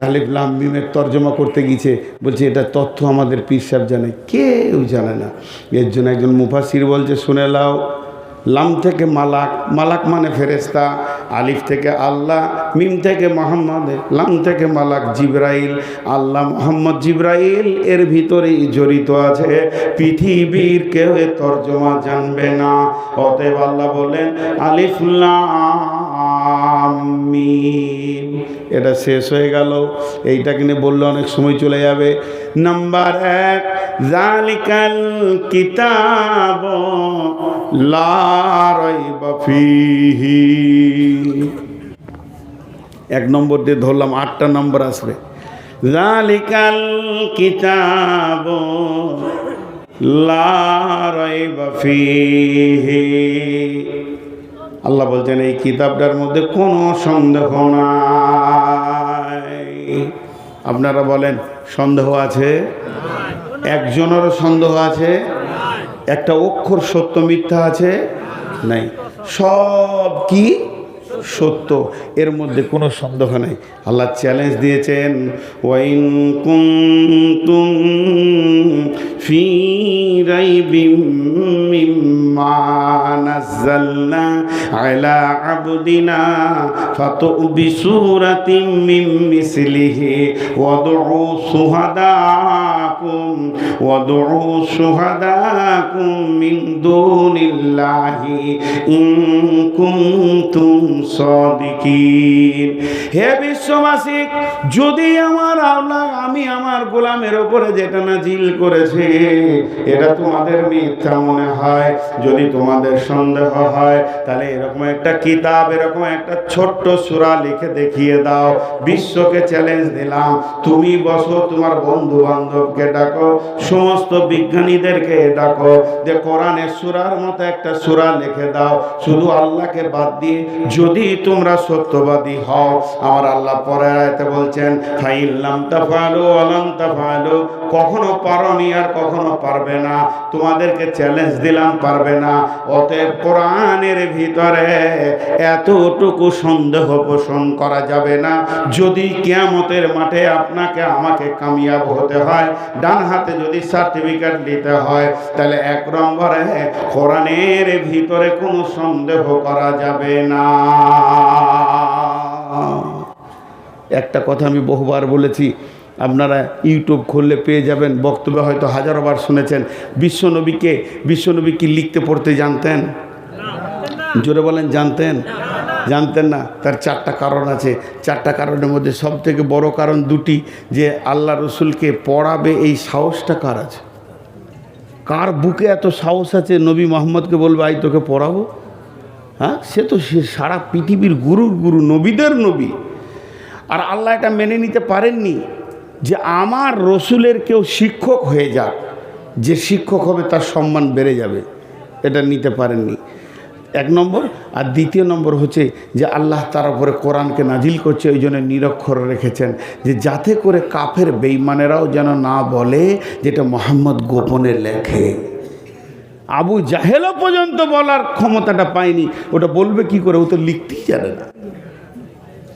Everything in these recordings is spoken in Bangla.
আলিফ লাম মিমের তর্জমা করতে গিয়েছে, বলছে এটা তথ্য আমাদের পীর সাহেব জানে, কেউ জানে না। এর জন্য একজন মুফাসির বলছে, শুনে লাও, লাম থেকে মালাক, মালাক মানে ফেরেস্তা, আলিফ থেকে আল্লাহ, মিম থেকে মোহাম্মদ, লাম থেকে মালাক জিব্রাইল, আল্লাহ মোহাম্মদ জিব্রাইল এর ভিতরেই জড়িত আছে। পৃথিবীর কেউ এর তর্জমা জানবে না। অতএব আল্লাহ বলেন আলিফ লাম মিম, এটা শেষ হয়ে গেল। এইটাকে নিয়ে বললে অনেক সময় চলে যাবে। নাম্বার 1, যালিকাল কিতাব লা রাইবা ফীহি। 1 নম্বর দিয়ে ধরলাম, 8টা নম্বর আসবে। যালিকাল কিতাব লা রাইবা ফীহি। আল্লাহ বলছেন এই কিতাবটার মধ্যে কোনো সন্দেহ নাই। আপনারা বলেন সন্দেহ আছে? একজনেরও সন্দেহ আছে? একটা অক্ষর সত্য মিথ্যা আছে? নাই, সব কি সত্য, এর মধ্যে কোনো সন্দেহ নাই। আল্লাহ চ্যালেঞ্জ দিয়েছেন, ওয়াইন কুনতুম ফি রাইবিম মিম্মা নাযালনা আলা আবদিনা ফাতু বিসূরাতিম মিন মিসলিহি ওয়াদউ শুহাদাকুম মিন দুনিল্লাহি ইন কুনতুম সাদিকিন। হে বিশ্ববাসী, যদি আমার আল্লাহ আমি আমার গোলামের উপরে যেটা নাজিল করেছে এটা তোমাদের মিথ্যা মনে হয়, যদি তোমাদের সন্দেহ হয়, তাহলে এরকম একটা কিতাব, এরকম একটা ছোট্ট সূরা লিখে দেখিয়ে দাও। বিশ্বকে চ্যালেঞ্জ দিলাম, তুমি বসো, তোমার বন্ধু বান্ধবকে ডাকো, সমস্ত বিজ্ঞানীদেরকে ডাকো, যে কোরআনের সূরার মতো একটা সূরা লিখে দাও, শুধু আল্লাহকে বাদ দিয়ে, যদি তোমরা সত্যবাদী হও। আমার আল্লাহ পরের আয়াতে বলছেন, ফাইল্লাম তাফআলু ওয়া লাম তাফআলু, কখনো পারোনি আর কখনো পারবে না, তোমাদেরকে চ্যালেঞ্জ দিলাম, পারবে না। অতএব কোরআনের ভিতরে এতটুকু সন্দেহ পোষণ করা যাবে না। যদি কিয়ামতের মাঠে আপনাকে আমাকে কামিয়াব হতে হয়, ডান হাতে যদি সার্টিফিকেট দিতে হয়, তাহলে 1 নম্বরে কোরআনের ভিতরে কোনো সন্দেহ করা যাবে না। একটা কথা আমি বহুবার বলেছি, আপনারা ইউটিউব খুললে পেয়ে যাবেন, বক্তব্য হয়তো হাজারো বার শুনেছেন। বিশ্বনবী কি লিখতে পড়তে জানতেন? জোরে বলেন, জানতেন? জানতেন না। তার 4টা কারণ আছে। 4টা কারণের মধ্যে সব থেকে বড় কারণ 2টি, যে আল্লাহ রসুলকে পড়াবে এই সাহসটা কার আছে? কার বুকে এত সাহস আছে নবী মোহাম্মদকে বলবে আই তোকে পড়াবো? হ্যাঁ, সে তো সারা পৃথিবীর গুরুর গুরু, নবীদের নবী। আর আল্লাহ এটা মেনে নিতে পারেননি যে আমার রসুলের কেউ শিক্ষক হয়ে যাক, যে শিক্ষক হবে তার সম্মান বেড়ে যাবে, এটা নিতে পারেননি। 1 নম্বর। আর 2য় নম্বর হচ্ছে যে আল্লাহ তার উপরে কোরআনকে নাজিল করছে, ওই জন্য নিরক্ষর রেখেছেন, যে যাতে করে কাফের বেঈমানেরাও যেন না বলে যেটা মোহাম্মদ গোপনে লেখে। আবু জাহেলও পর্যন্ত বলার ক্ষমতাটা পায়নি, ওটা বলবে কি করে? ও তো লিখতেই জানে না।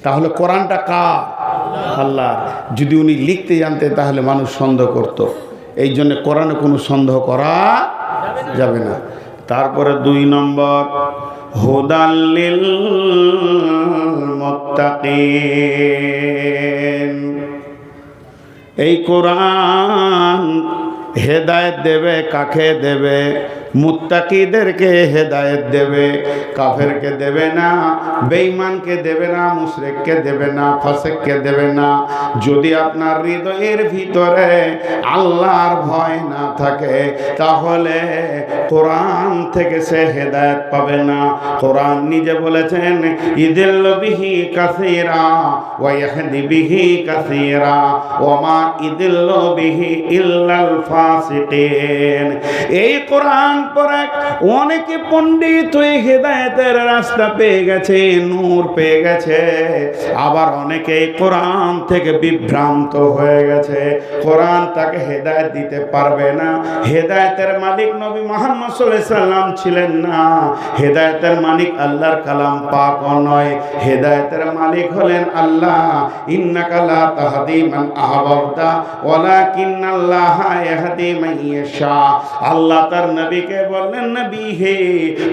তাহলে কোরআনটা কার? আল্লাহ। যদি উনি লিখতে জানতেন তাহলে মানুষ সন্দেহ করত। এই জন্য কোরআনে কোনো সন্দেহ করা যাবে না। তারপরে 2 নম্বর, হুদাল লিল মুত্তাকিন। এই কোরআন হেদায়েত দেবে, কাকে দেবে? মুত্তাকিদেরকে হেদায়েত দেবে, কাফেরকে দেবে না, বেঈমানকে দেবে না, মুশরিককে দেবে না, ফাসিককে দেবে না। যদি আপনার হৃদয়ের ভিতরে আল্লাহর ভয় না থাকে, তাহলে কোরআন থেকে সে হেদায়েত পাবে না। কোরআন নিজে বলেছেন, ইদিল্লু বিহি কাসীরা ওয়া ইয়াহদি বিহি কাসীরা ওয়া মা ইদিল্লু বিহি ইল্লাল ফাসিকিন। এই কোরআন একের পর এক অনেকে পণ্ডিত হয়ে হেদায়েতের রাস্তা পেয়ে গেছে, নূর পেয়ে গেছে। আবার অনেকে কোরআন থেকে বিভ্রান্ত হয়ে গেছে। কোরআন তাকে হেদায়েত দিতে পারবে না। হেদায়েতের মালিক নবী মুহাম্মদ সাল্লাল্লাহু আলাইহি সাল্লাম ছিলেন না। হেদায়েতের মালিক আল্লাহর কালাম পাক নয়, হেদায়েতের মালিক হলেন আল্লাহ। ইন্নাকা লা তাহদি মান আহবাবতা ওয়ালাকিন্নাল্লাহা ইয়াহদি মান ইয়াশা। আল্লাহ তার নবীকে বললেন, নবী হে,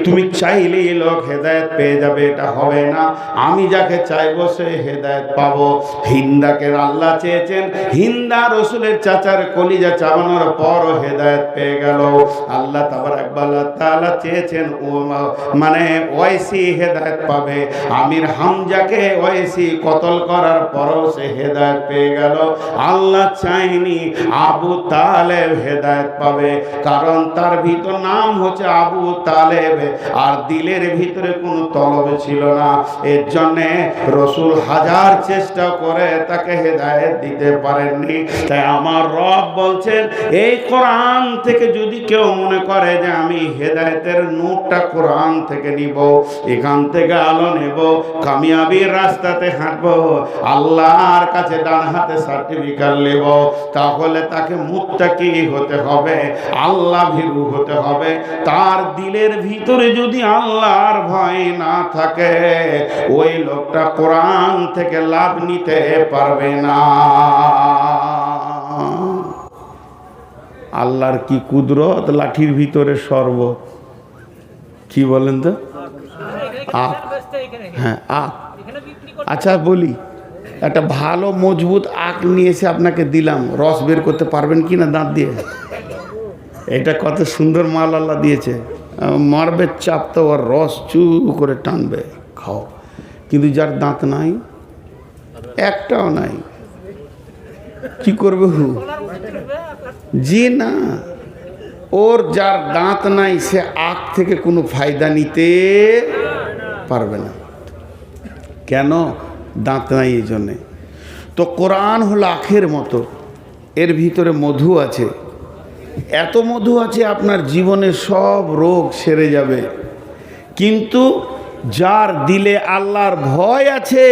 তুমি চাইলেই লোক হেদায়েত পেয়ে যাবে এটা হবে না। আমি যাকে চাইবো সে হেদায়েত পাবো। হিন্দাকে আল্লাহ চেয়েছেন, হিন্দা রাসূলের চাচার কলিজা চাবানোর পরও হেদায়েত পেয়ে গেল। আল্লাহ তাবারাক ওয়া তাআলা চেয়েছেন ও মানে ওয়াইসি হেদায়েত পাবে। আমির হামজাকে ওয়াইসি কতল করার পরও সে হেদায়েত পেয়ে গেল। আল্লাহ চাইনি আবু তালেব হেদায়েত পাবে, কারণ তার ভিতর নাম হচ্ছে আবু তালেব, আর দিলের ভিতরে কোনো তলব ছিল না। এর জন্যে রসুল হাজার চেষ্টা করে তাকে হেদায়েত দিতে পারেননি। তাই আমার রব বলছেন, এই কোরআন থেকে যদি কেউ মনে করে যে আমি হেদায়েতের নূরটা কোরআন থেকে নিব, এখান থেকে আলো নেব, কামিয়াবির রাস্তাতে হাঁটবো, আল্লাহর কাছে ডান হাতে সার্টিফিকেট নেব, তাহলে তাকে মুত্তাকি হতে হবে, আল্লাহ ভীরু হতে হবে। তার দিলের ভিতরে যদি আল্লাহর ভয় না থাকে, ওই লোকটা কোরআন থেকে লাভ নিতে পারবে না। আল্লাহর কি কুদরত, লাঠির ভিতরে শরবত। কি বলেন তো? আখ। হ্যাঁ, আখ। আচ্ছা বলি, একটা ভালো মজবুত আখ নিয়ে এসে আপনাকে দিলাম, রস বের করতে পারবেন কি না দাঁত দিয়ে? এটা কত সুন্দর মাল আল্লাহ দিয়েছে। মারবে চাপ তো আর রস চু করে টানবে, খাও। কিন্তু যার দাঁত নাই, একটাও নাই, কি করবে? জি না, ওর যার দাঁত নাই সে আখ থেকে কোনো ফায়দা নিতে পারবে না। কেন? দাঁত নাই এই জন্যে। তো কোরআন হলো আখের মতো, এর ভিতরে মধু আছে, এত মধু আছে আপনার জীবনের সব রোগ সেরে যাবে। কিন্তু যার দিলে আল্লাহর ভয় আছে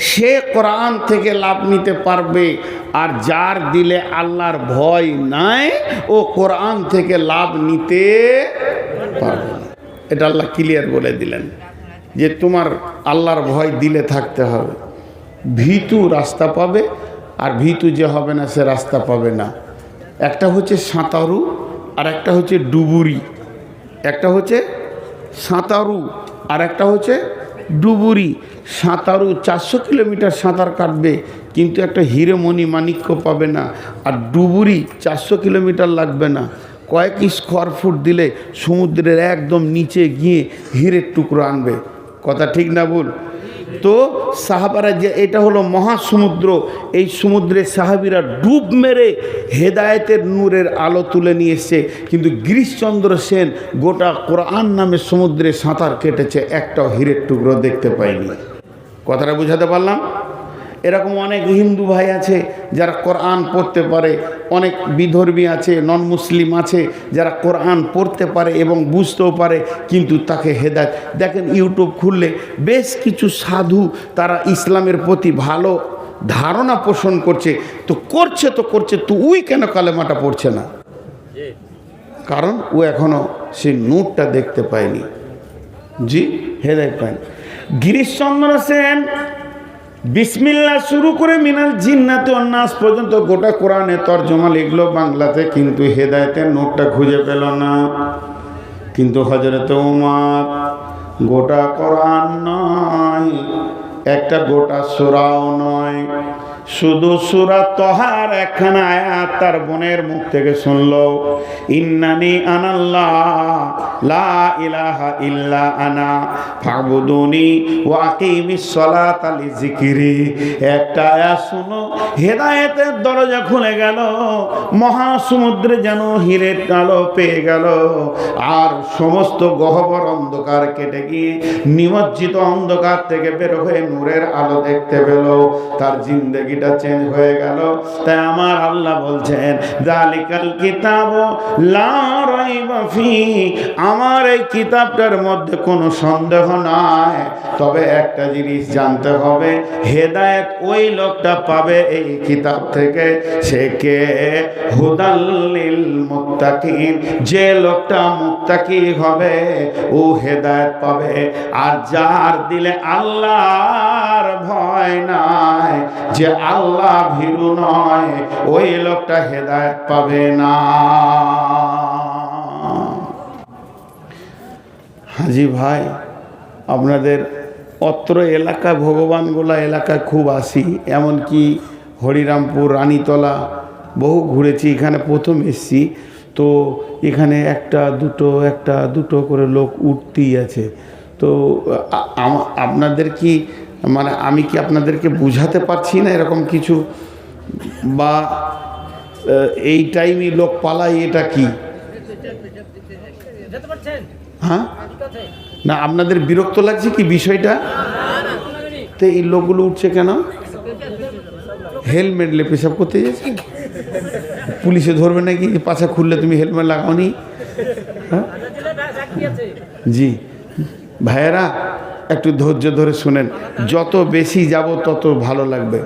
সে কোরআন থেকে লাভ নিতে পারবে, আর যার দিলে আল্লাহর ভয় নাই ও কোরআন থেকে লাভ নিতে পারবে না। এটা আল্লাহ ক্লিয়ার বলে দিলেন যে তোমার আল্লাহর ভয় দিলে থাকতে হবে। ভীতু রাস্তা পাবে, আর ভীতু যে হবে না সে রাস্তা পাবে না। একটা হচ্ছে সাঁতারু আর একটা হচ্ছে ডুবুরি। একটা হচ্ছে সাঁতারু আর একটা হচ্ছে ডুবুরি। সাঁতারু 400 কিলোমিটার সাঁতার কাটবে কিন্তু একটা হিরেমণি মাণিক্য পাবে না, আর ডুবুরি 400 কিলোমিটার লাগবে না, কয়েক স্কোয়ার ফুট দিলে সমুদ্রের একদম নিচে গিয়ে হীরের টুকরো আনবে। কথা ঠিক না ভুল? তো সাহাবারা যে এটা হলো মহাসমুদ্র, এই সমুদ্রে সাহাবীরা ডুব মেরে হেদায়েতের নূরের আলো তুলে নিয়ে এসছে। কিন্তু গিরিশচন্দ্র সেন গোটা কোরআন নামে সমুদ্রে সাঁতার কেটেছে, একটাও হীরের টুকরো দেখতে পায়নি। কথাটা বুঝাতে পারলাম? এরকম অনেক হিন্দু ভাই আছে যারা কোরআন পড়তে পারে, অনেক বিধর্মী আছে, নন মুসলিম আছে যারা কোরআন পড়তে পারে এবং বুঝতেও পারে, কিন্তু তাকে হেদায়েত। দেখেন ইউটিউব খুললে বেশ কিছু সাধু তারা ইসলামের প্রতি ভালো ধারণা পোষণ করছে, তো করছে তো ওই কেন কালেমাটা পড়ছে না? কারণ ও এখনো সেই নূরটা দেখতে পায়নি। জি, হেদায়েত পায়নি। গিরিশচন্দ্র সেন বিসমিল্লাহ শুরু করে মিনাল জিন্নাতে ওয়ান্নাস পর্যন্ত গোটা কোরআনে তরজমা লিখলো বাংলাতে, কিন্তু হেদায়েতের নোটটা খুঁজে পেল না। কিন্তু হযরত ওমর গোটা কোরআন নয়, একটা গোটা সূরাও নয়, শুধু সূরা তহার একখানা আয়াত তার বোনের মুখ থেকে শুনলো, ইন্নানি আনাল্লাহ লা ইলাহা ইল্লা আনা ফাবুদুনি ওয়া আকিমিস সালাতা লিযিকরি। একটা আয়াত শুনো, হেদায়েতের দরজা খুলে গেল, মহাসমুদ্রে যেন হীরের আলো পেয়ে গেল, আর সমস্ত গহ্বর অন্ধকার কেটে গিয়ে নিমজ্জিত অন্ধকার থেকে বের হয়ে নূরের আলো দেখতে পেল। তার জিন্দেগি জিন্দেগিটা চেঞ্জ হয়ে গেল। তাই আমার আল্লাহ বলছেন যালিকাল কিতাবু লা রাইবা ফিহি, আমার এই কিতাবটার মধ্যে কোনো সন্দেহ নাই। তবে একটা জিনিস জানতে হবে, হেদায়েত ওই লোকটা পাবে এই কিতাব থেকে, সে কে? হুদাল লিল মুত্তাকিন, যে লোকটা মুত্তাকি হবে ও হেদায়েত পাবে। আর যার দিলে আল্লাহর ভয় নাই, যে আল্লাহ ভীরু নয়, ওই লোকটা হেদায়েত পাবে না। হাজি ভাই, আপনাদের অত্র এলাকা ভগবানগোলা এলাকায় খুব আসি, এমনকি হরিরামপুর, রানীতলা বহু ঘুরেছি। এখানে প্রথম এসছি তো এখানে একটা দুটো করে লোক উঠতেই আছে। তো আপনাদের কি মানে আমি কি আপনাদেরকে বুঝাতে পারছি না এরকম কিছু, বা এই টাইমই লোক পালাই, এটা কি? হ্যাঁ না, আপনাদের বিরক্ত লাগছে কি বিষয়টা? তো এই লোকগুলো উঠছে কেন? হেলমেট লে পেশাব করতে যাচ্ছে, পুলিশে ধরবে নাকি পাছা খুললে তুমি হেলমেট লাগাওনি? হ্যাঁ জি ভাইয়েরা, একটু ধৈর্য ধরে শুনেন, যত বেশি যাব তত ভালো লাগবে।